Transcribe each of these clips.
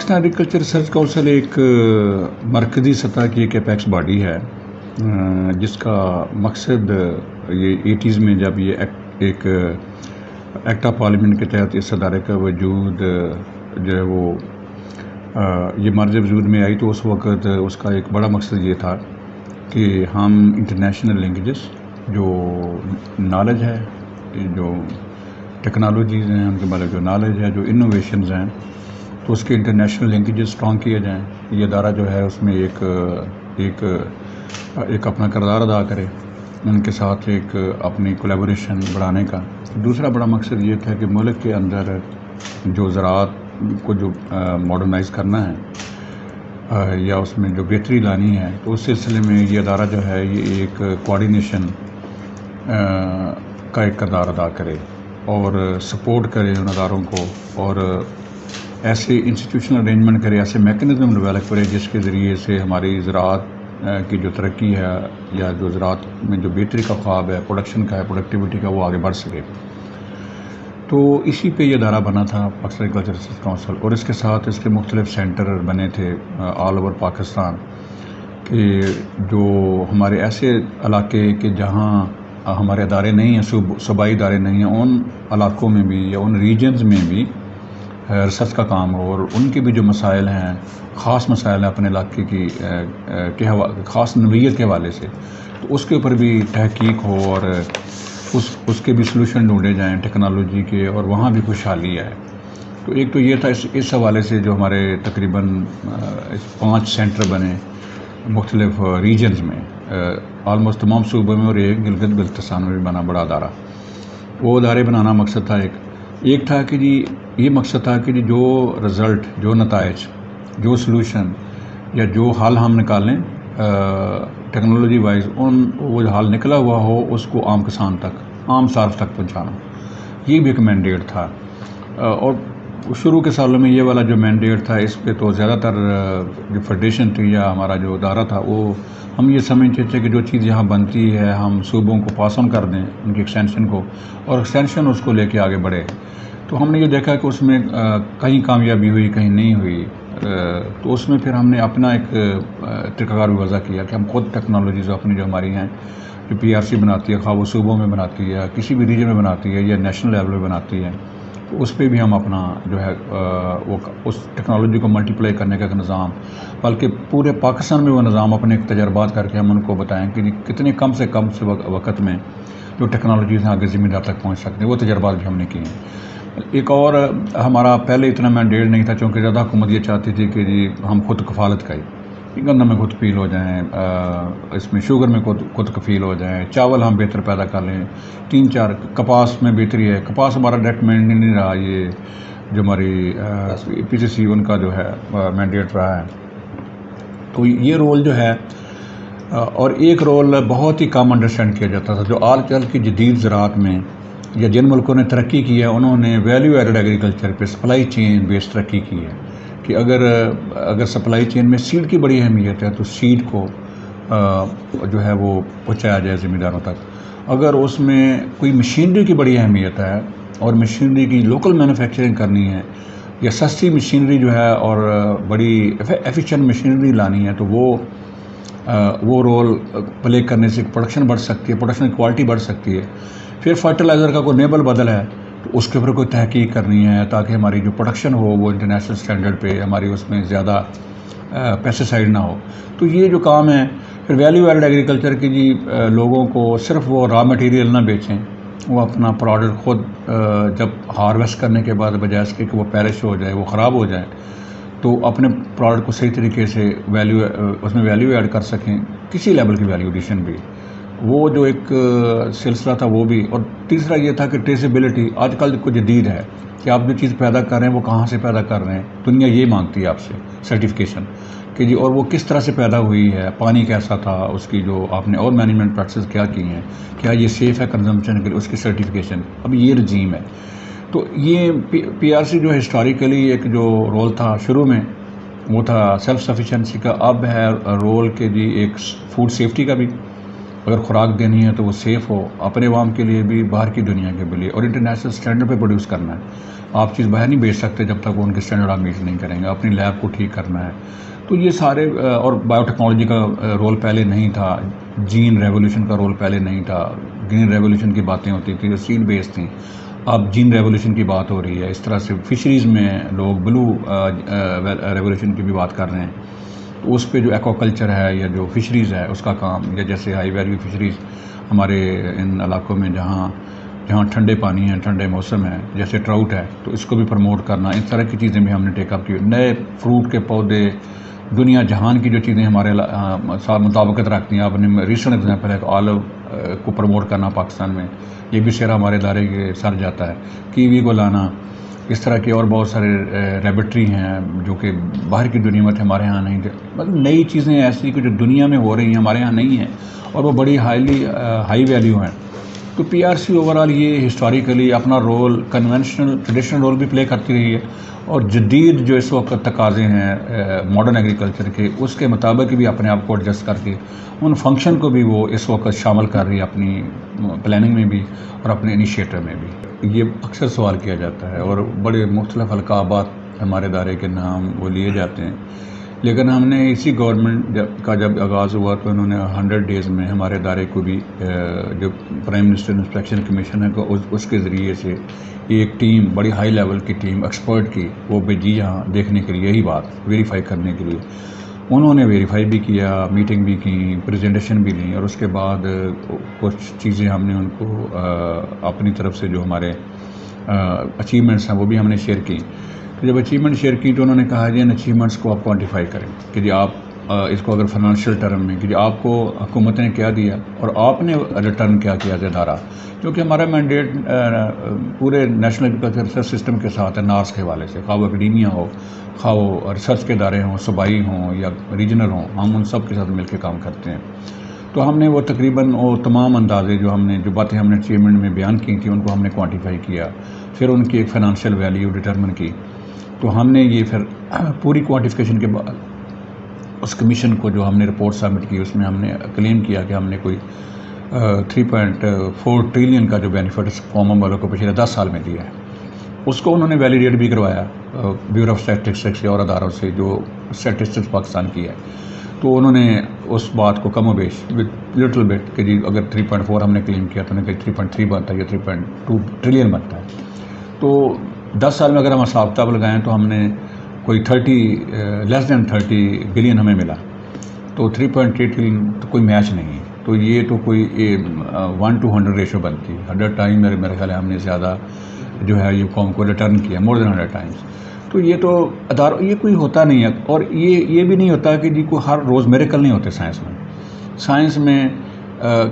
Pakistan agriculture research council ایک مرکزی سطح کی ایک اپیکس باڈی ہے جس کا مقصد یہ 80s میں جب یہ ایک ایکٹ آف پارلیمنٹ کے تحت اس ادارے کا وجود جو ہے وہ یہ مرج وجود میں آئی تو اس وقت اس کا ایک بڑا مقصد یہ تھا کہ ہم انٹرنیشنل لنکیجز جو نالج ہے جو ٹیکنالوجیز ہیں ان کے بارے جو نالج ہے جو انوویشنز ہیں تو اس کے انٹرنیشنل لنکیجز اسٹرانگ کیے جائیں. یہ ادارہ جو ہے اس میں ایک اپنا کردار ادا کرے, ان کے ساتھ ایک اپنی کولیبوریشن بڑھانے کا. دوسرا بڑا مقصد یہ تھا کہ ملک کے اندر جو زراعت کو جو ماڈرنائز کرنا ہے یا اس میں جو بہتری لانی ہے تو اس سلسلے میں یہ ادارہ جو ہے یہ ایک کوآرڈینیشن کا ایک کردار ادا کرے اور سپورٹ کرے ان اداروں کو اور ایسے انسٹیٹیوشنل ارینجمنٹ کرے, ایسے میکنزم ڈیولپ کرے جس کے ذریعے سے ہماری زراعت کی جو ترقی ہے یا جو زراعت میں جو بہتری کا خواب ہے, پروڈکشن کا ہے, پروڈکٹیوٹی کا, وہ آگے بڑھ سکے. تو اسی پہ یہ ادارہ بنا تھا پاکستان ایگریکلچر ریسرچ کونسل, اور اس کے ساتھ اس کے مختلف سینٹر بنے تھے آل اوور پاکستان کہ جو ہمارے ایسے علاقے کہ جہاں ہمارے ادارے نہیں ہیں, صوبائی ادارے نہیں ہیں, ان علاقوں میں بھی یا ان ریجنز میں بھی ریسرچ کا کام ہو اور ان کے بھی جو مسائل ہیں, خاص مسائل ہیں اپنے علاقے کی خاص نوعیت کے حوالے سے, تو اس کے اوپر بھی تحقیق ہو اور اس کے بھی سلوشن ڈھونڈے جائیں ٹیکنالوجی کے, اور وہاں بھی خوشحالی ہے. تو ایک تو یہ تھا اس حوالے سے جو ہمارے تقریباً 5 سینٹر بنے مختلف ریجنز میں, آلموسٹ تمام صوبوں میں, اور ایک گلگت بلتستان میں بھی بنا بڑا ادارہ. وہ ادارے بنانا مقصد تھا ایک تھا کہ جی یہ مقصد تھا کہ جی جو رزلٹ, جو نتائج, جو سلوشن یا جو حل ہم نکالیں ٹیکنالوجی وائز, وہ جو حل نکلا ہوا ہو اس کو عام کسان تک, عام صارف تک پہنچانا. یہ بھی ایک مینڈیٹ تھا. اور شروع کے سالوں میں یہ والا جو مینڈیٹ تھا اس پہ تو زیادہ تر جو فیڈریشن تھی یا ہمارا جو ادارہ تھا وہ ہم یہ سمجھتے تھے کہ جو چیز یہاں بنتی ہے ہم صوبوں کو پاس آن کر دیں ان کی ایکسٹینشن کو, اور ایکسٹینشن اس کو لے کے آگے بڑھے. تو ہم نے یہ دیکھا کہ اس میں کہیں کامیابی ہوئی کہیں نہیں ہوئی, تو اس میں پھر ہم نے اپنا ایک طریقہ کار بھی وضع کیا کہ ہم خود ٹیکنالوجیز اپنی جو ہماری ہیں جو PRC بناتی ہے, خواہ وہ صوبوں میں بناتی ہے, کسی بھی ریجن میں بناتی ہے یا نیشنل لیول پہ بناتی ہے, تو اس پہ بھی ہم اپنا جو ہے وہ اس ٹیکنالوجی کو ملٹیپلائی کرنے کا ایک نظام, بلکہ پورے پاکستان میں وہ نظام اپنے تجربات کر کے ہم ان کو بتائیں کہ کتنے کم سے وقت میں جو ٹیکنالوجیز ہیں آگے زمیندار تک پہنچ سکتے ہیں. وہ تجربات بھی ہم نے کیے ہیں. ایک اور ہمارا پہلے اتنا مینڈیٹ نہیں تھا چونکہ زیادہ حکومت یہ چاہتی تھی کہ جی ہم خود کفالت کا ہی, گندم میں خود کفیل ہو جائیں, اس میں شوگر میں خود کفیل ہو جائیں, چاول ہم بہتر پیدا کر لیں, 3-4 کپاس میں بہتری ہے. کپاس ہمارا ڈائریکٹ مینڈیٹ نہیں رہا, یہ جو ہماری PCC ان کا جو ہے مینڈیٹ رہا ہے. تو یہ رول جو ہے, اور ایک رول بہت ہی کم انڈرسٹینڈ کیا جاتا تھا جو آج کل کی جدید زراعت میں یا جن ملکوں نے ترقی کی ہے انہوں نے ویلیو ایڈڈ ایگریکلچر پہ سپلائی چین بیس ترقی کی ہے کہ اگر سپلائی چین میں سیڈ کی بڑی اہمیت ہے تو سیڈ کو جو ہے وہ پہنچایا جائے زمینداروں تک. اگر اس میں کوئی مشینری کی بڑی اہمیت ہے اور مشینری کی لوکل مینوفیکچرنگ کرنی ہے یا سستی مشینری جو ہے اور بڑی ایفیشینٹ مشینری لانی ہے تو وہ رول پلے کرنے سے پروڈکشن بڑھ سکتی ہے, پروڈکشن کی کوالٹی بڑھ سکتی ہے. پھر فرٹیلائزر کا کوئی نیبل بدل ہے تو اس کے اوپر کوئی تحقیق کرنی ہے تاکہ ہماری جو پروڈکشن ہو وہ انٹرنیشنل سٹینڈرڈ پہ, ہماری اس میں زیادہ پیسٹیسائڈ نہ ہو. تو یہ جو کام ہے پھر ویلیو ایڈڈ ایگریکلچر کی جی لوگوں کو صرف وہ را مٹیریل نہ بیچیں, وہ اپنا پروڈکٹ خود جب ہارویسٹ کرنے کے بعد بجائے اس کے کہ وہ پیرش ہو جائے, وہ خراب ہو جائے, تو اپنے پروڈکٹ کو صحیح طریقے سے اس میں ویلیو ایڈ کر سکیں, کسی لیول کی ویلیو ایڈیشن بھی. وہ جو ایک سلسلہ تھا وہ بھی. اور تیسرا یہ تھا کہ ٹریسیبلٹی آج کل کو جدید ہے کہ آپ جو چیز پیدا کر رہے ہیں وہ کہاں سے پیدا کر رہے ہیں, دنیا یہ مانگتی ہے آپ سے سرٹیفکیشن کہ جی, اور وہ کس طرح سے پیدا ہوئی ہے, پانی کیسا تھا, اس کی جو آپ نے اور مینجمنٹ پریکٹسز کیا کی ہیں, کیا یہ سیف ہے کنزمپشن کے لیے, اس کی سرٹیفکیشن. اب یہ رجیم ہے. تو یہ PRC جو ہسٹوریکلی ایک جو رول تھا شروع میں وہ تھا سیلف سفیشینسی کا, اب ہے رول کے جی ایک فوڈ سیفٹی کا بھی, اگر خوراک دینی ہے تو وہ سیف ہو اپنے عوام کے لیے بھی، باہر کی دنیا کے بھی لیے، اور انٹرنیشنل اسٹینڈرڈ پہ پروڈیوس کرنا ہے. آپ چیز باہر نہیں بیچ سکتے جب تک وہ ان کے اسٹینڈرڈ آپ میٹ نہیں کریں گے. اپنی لیب کو ٹھیک کرنا ہے. تو یہ سارے اور بایو ٹیکنالوجی کا رول پہلے نہیں تھا، جین ریولیوشن کا رول پہلے نہیں تھا. گرین ریولیوشن کی باتیں ہوتی تھیں جو سیڈ بیس تھیں، اب جین ریولیوشن کی بات ہو رہی ہے. اس طرح سے فشریز میں لوگ بلو ریولیوشن کی بھی بات کر رہے ہیں. تو اس پہ جو ایکوا کلچر ہے یا جو فشریز ہے اس کا کام، یا جیسے ہائی ویلیو فشریز ہمارے ان علاقوں میں جہاں ٹھنڈے پانی ہیں، ٹھنڈے موسم ہے، جیسے ٹراؤٹ ہے، تو اس کو بھی پروموٹ کرنا، اس طرح کی چیزیں بھی ہم نے ٹیک اپ کی. نئے فروٹ کے پودے، دنیا جہان کی جو چیزیں ہمارے ساتھ مطابقت رکھتی ہیں. آپ نے ریسنٹ ایگزامپل ہے کہ آلو کو پروموٹ کرنا پاکستان میں، یہ بھی سیرا ہمارے ادارے کے سر جاتا ہے. کیوی کو لانا، اس طرح کے اور بہت سارے ریبٹری ہیں جو کہ باہر کی دنیا میں ہمارے ہاں نہیں تھے. مطلب نئی چیزیں ایسی کہ جو دنیا میں ہو رہی ہیں ہمارے ہاں نہیں ہیں، اور وہ بڑی ہائی ویلیو ہیں. تو P R C over all یہ ہسٹوریکلی اپنا رول ٹریڈیشنل رول بھی پلے کرتی رہی ہے، اور جدید جو اس وقت تقاضے ہیں ماڈرن ایگریکلچر کے، اس کے مطابق بھی اپنے آپ کو ایڈجسٹ کر کے ان فنکشن کو بھی وہ اس وقت شامل کر رہی ہے اپنی پلاننگ میں بھی اور اپنے انیشیٹو میں بھی. یہ اکثر سوال کیا جاتا ہے اور بڑے مختلف القابات ہمارے ادارے کے نام وہ لیے جاتے ہیں. لیکن ہم نے اسی گورنمنٹ کا جب آغاز ہوا تو انہوں نے 100 ڈیز میں ہمارے ادارے کو بھی جو پرائم منسٹر انسپیکشن کمیشن ہے اس کے ذریعے سے ایک ٹیم، بڑی ہائی لیول کی ٹیم ایکسپرٹ کی، وہ بھیجی یہاں دیکھنے کے لیے، یہی بات ویریفائی کرنے کے لیے. انہوں نے ویریفائی بھی کیا، میٹنگ بھی کی، پریزنٹیشن بھی لی، اور اس کے بعد کچھ چیزیں ہم نے ان کو اپنی طرف سے جو ہمارے اچیومنٹس ہیں وہ بھی ہم نے شیئر کی. جب اچیومنٹ شیئر کی تو انہوں نے کہا جی ان اچیومنٹس کو آپ کوانٹیفائی کریں کہ جی آپ اس کو اگر فائنانشیل ٹرم میں کہ جی آپ کو حکومت نے کیا دیا اور آپ نے ریٹرن کیا کیا ادارہ. کیونکہ ہمارا مینڈیٹ پورے نیشنل ایگریکلچر سسٹم کے ساتھ ہے، نارس کے حوالے سے، خواہ وہ اکیڈیمیا ہو، خواہ وہ ریسرچ کے ادارے ہوں، صوبائی ہوں یا ریجنل ہوں، ہم ان سب کے ساتھ مل کے کام کرتے ہیں. تو ہم نے وہ تقریباً وہ تمام اندازے جو باتیں ہم نے اچیومنٹ میں بیان کی تھیں ان کو ہم نے کوانٹیفائی کیا، پھر ان کی ایک فائنانشیل ویلیو ڈٹرمن کی. تو ہم نے یہ پھر پوری کوانٹیفیکیشن کے بعد اس کمیشن کو جو ہم نے رپورٹ سبمٹ کی اس میں ہم نے کلیم کیا کہ ہم نے کوئی 3.4 ٹریلین کا جو بینیفٹ قوموں والوں کو پچھلے 10 سال میں دیا ہے. اس کو انہوں نے ویلیڈیٹ بھی کروایا بیورو آف اسٹیٹسٹکس سے اور اداروں سے جو اسٹیٹسٹکس پاکستان کی ہے. تو انہوں نے اس بات کو کم و بیش لٹل بٹ کہ جی اگر 3.4 ہم نے کلیم کیا تو انہوں نے کہا 3.3 بنتا ہے یا 3.2 ٹریلین بنتا ہے. تو 10 سال میں اگر ہم حساب کتاب لگائیں تو ہم نے کوئی لیس دین 30 بلین ہمیں ملا. تو 3.3 ٹریلین تو کوئی میچ نہیں ہے. تو یہ تو کوئی 1 to 100 ریشو بنتی ہے. 100 ٹائم میرے خیال ہے ہم نے زیادہ جو ہے یہ قوم کو ریٹرن کیا، مور دین 100 ٹائمس. تو یہ تو یہ کوئی ہوتا نہیں ہے. اور یہ بھی نہیں ہوتا کہ جی کوئی ہر روز میریکل نہیں ہوتے سائنس میں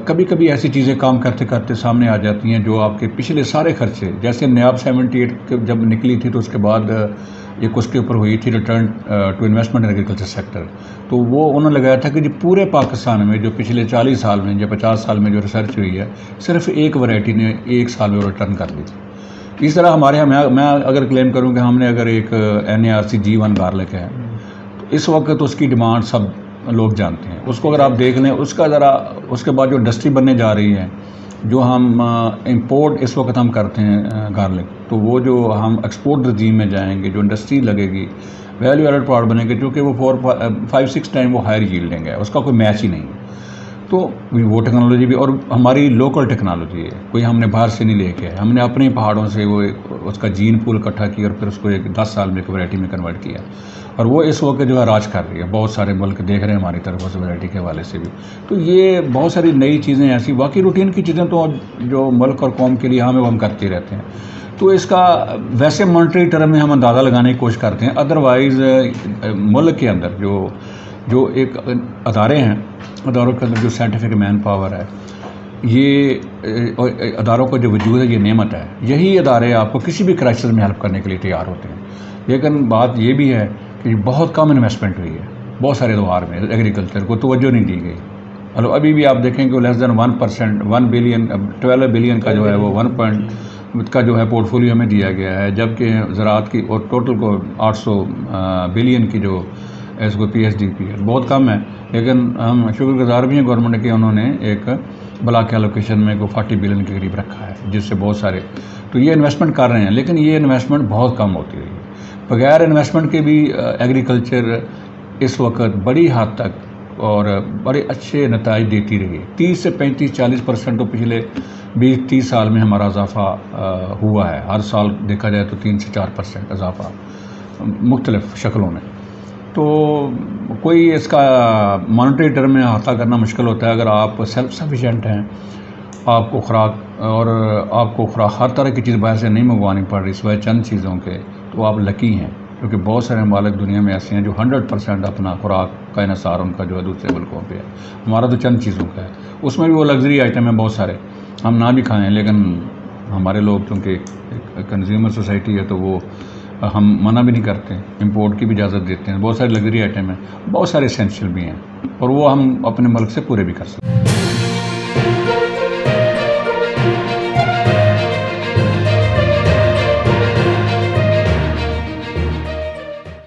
کبھی کبھی ایسی چیزیں کام کرتے کرتے سامنے آ جاتی ہیں جو آپ کے پچھلے سارے خرچے، جیسے نیاب 78 جب نکلی تھی تو اس کے بعد ایک اس کے اوپر ہوئی تھی return to investment in agriculture sector. تو وہ انہوں نے لگایا تھا کہ جی پورے پاکستان میں جو پچھلے 40 سال میں یا 50 سال میں جو ریسرچ ہوئی ہے صرف ایک ورائٹی نے ایک سال میں ریٹرن کر دی تھی. اس طرح ہمارے یہاں میں اگر کلیم کروں کہ ہم نے اگر ایک NARC G1 گارلک ہے تو اس وقت اس کی ڈیمانڈ سب لوگ جانتے ہیں. اس کو اگر آپ دیکھ لیں اس کا ذرا اس کے بعد جو انڈسٹری بننے جا رہی ہے، جو ہم امپورٹ اس وقت ہم کرتے ہیں گارلک، تو وہ جو ہم ایکسپورٹ رجیم میں جائیں گے، جو انڈسٹری لگے گی، ویلیو ایڈڈ پروڈکٹ بنے گے، کیونکہ وہ 5-6 ٹائم وہ ہائر ییلڈنگ ہے، اس کا کوئی میچ ہی نہیں ہے. تو وہ ٹیکنالوجی بھی اور ہماری لوکل ٹیکنالوجی ہے، کوئی ہم نے باہر سے نہیں لے کے آئے. ہم نے اپنے پہاڑوں سے وہ اس کا جین پول اکٹھا کیا اور پھر اس کو 10 سال میں ایک ورائٹی میں کنورٹ کیا، اور وہ اس وقت جو ہے راج کر رہی ہے. بہت سارے ملک دیکھ رہے ہیں ہماری طرف اس ورائٹی کے حوالے سے بھی. تو یہ بہت ساری نئی چیزیں ایسی باقی روٹین کی چیزیں تو جو ملک اور قوم کے لیے ہمیں وہ ہم کرتے رہتے ہیں. تو اس کا ویسے مانیٹری ٹرم میں ہم اندازہ لگانے کی کوشش کرتے ہیں. ادروائز ملک کے اندر جو ایک ادارے ہیں، اداروں کے اندر جو سائنٹیفک مین پاور ہے، یہ اداروں کا جو وجود ہے یہ نعمت ہے. یہی ادارے آپ کو کسی بھی کرائسس میں ہیلپ کرنے کے لیے تیار ہوتے ہیں. لیکن بات یہ بھی ہے کہ بہت کم انویسٹمنٹ ہوئی ہے بہت سارے ادوار میں، ایگریکلچر کو توجہ نہیں دی گئی. مطلب ابھی بھی آپ دیکھیں کہ لیس دین 1%، 1 بلین 12 بلین کا جو ہے وہ 1 کا جو ہے پورٹ فولیو ہمیں دیا گیا ہے، جبکہ زراعت کی اور ٹوٹل کو 800 بلین کی جو ایز کو پی ایچ ڈی کی ہے، بہت کم ہے، لیکن ہم شکر گزار بھی ہیں گورنمنٹ کے، انہوں نے ایک بلاک ایلوکیشن میں کو 40 بلین کے قریب رکھا ہے، جس سے بہت سارے تو یہ انویسٹمنٹ کر رہے ہیں، لیکن یہ انویسٹمنٹ بہت کم ہوتی رہی ہے۔ بغیر انویسٹمنٹ کے بھی ایگریکلچر اس وقت بڑی حد تک اور بڑے اچھے نتائج دیتی رہی ہے۔ 30 سے 35-40% تو پچھلے 20-30 سال میں ہمارا اضافہ ہوا ہے، ہر سال دیکھا جائے تو 3 سے 4% اضافہ مختلف شکلوں میں۔ تو کوئی اس کا مانیٹری ٹرم میں احاطہ کرنا مشکل ہوتا ہے۔ اگر آپ سیلف سفیشینٹ ہیں، آپ کو خوراک ہر طرح کی چیز باہر سے نہیں منگوانی پڑ رہی سوائے چند چیزوں کے، تو آپ لکی ہیں، کیونکہ بہت سارے ممالک دنیا میں ایسے ہیں جو 100% اپنا خوراک کا انحصار ان کا جو ہے دوسرے ملکوں پہ ہے۔ ہمارا تو چند چیزوں کا ہے، اس میں بھی وہ لگژری آئٹم ہیں بہت سارے، ہم نہ بھی کھائیں، لیکن ہمارے لوگ چونکہ کنزیومر سوسائٹی ہے تو وہ ہم منع بھی نہیں کرتے، امپورٹ کی بھی اجازت دیتے ہیں، بہت سارے لگژری آئٹم ہیں، بہت سارے اسینشیل بھی ہیں، اور وہ ہم اپنے ملک سے پورے بھی کر سکتے ہیں۔